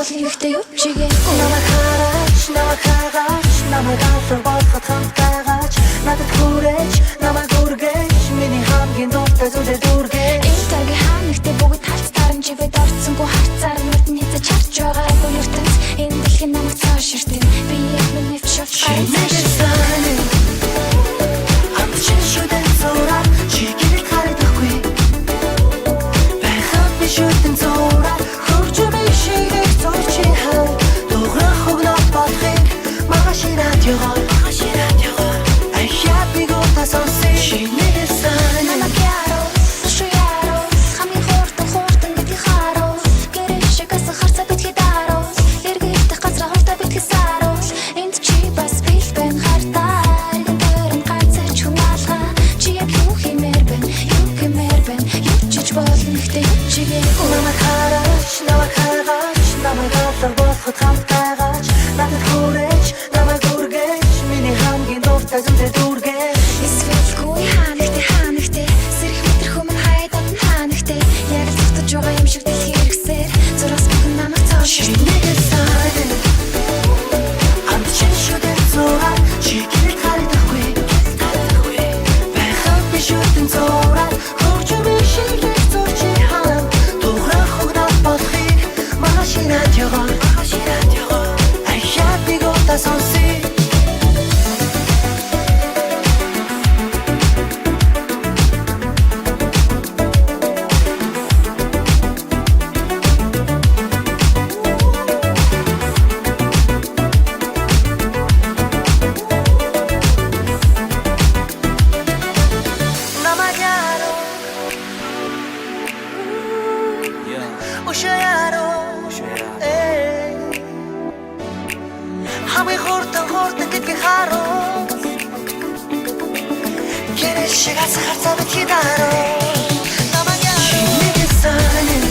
болно ихтэй юу чигээ намайг хараач намайг алдар болоход хамт байгаач надад хүрээч намайг үргэж миний хамгийн дуртай зүйлээ дүргэж энэ цагийн хаанагтай бүгд талц тарамживэд орцсонгүй харцаар нүдэн хязгаарч харж байгаагүй ертөнц энэ дэлхийн намайг цааш иртэн би яг миний фшоф гайсаа амтчишүүдэн зураад чигээр харагдахгүй байхад би шүтэн зураад хөгжмөө шийдэх зурчи хаа дуурах өгнөд болохыг магаши радиогоор ахиад би гутаа сонси шинээр сайн намайг яруу шүү яруу хамгийн хууртан гэдгийг харуу гэрээшээ гасан харцаа битгий даруу эргэж газраа хурдаа битгий саруу энд чи бас бэлбэн хартаа иргэн төрөн ганцч хунаалга чи яг юу хэмээр бэн юу чиж болно ихтэй юу чигээ намайг хараач намайг алдар болоход хамт байгаач надад хүрээч намайг үргэж миний хамгийн дуртай зүйлээ дүргэж эсвэлгүй хаанагтай сэрэх метр хүмүн хайдад хаанагтай яг л зүтж байгаа юм шиг дэлхий хэрэгсээр зураас бүхэн намайг цааш шинээр сайн амтчишүүдэн зураад чигээр харагдахгүй байхад би шүтэн зураад хөгжмөө шийдэх зурчи хаа дуурах өгнөд болохыг магаши радиогоор ахиад би гутаа сонси хамгийн хууртан гэдгийг харуу гэрээшээ гасан харцаа битгий даруу намайг шинээр сайн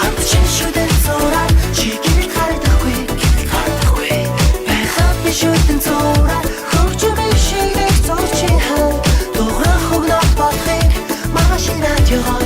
амтчишүүдэн зураад чигээр харагдахгүй байхад би шүтэн зураад хөгжмөө шийдэх зурчи хаа дуурах өгнөд болохыг магаши радиогоор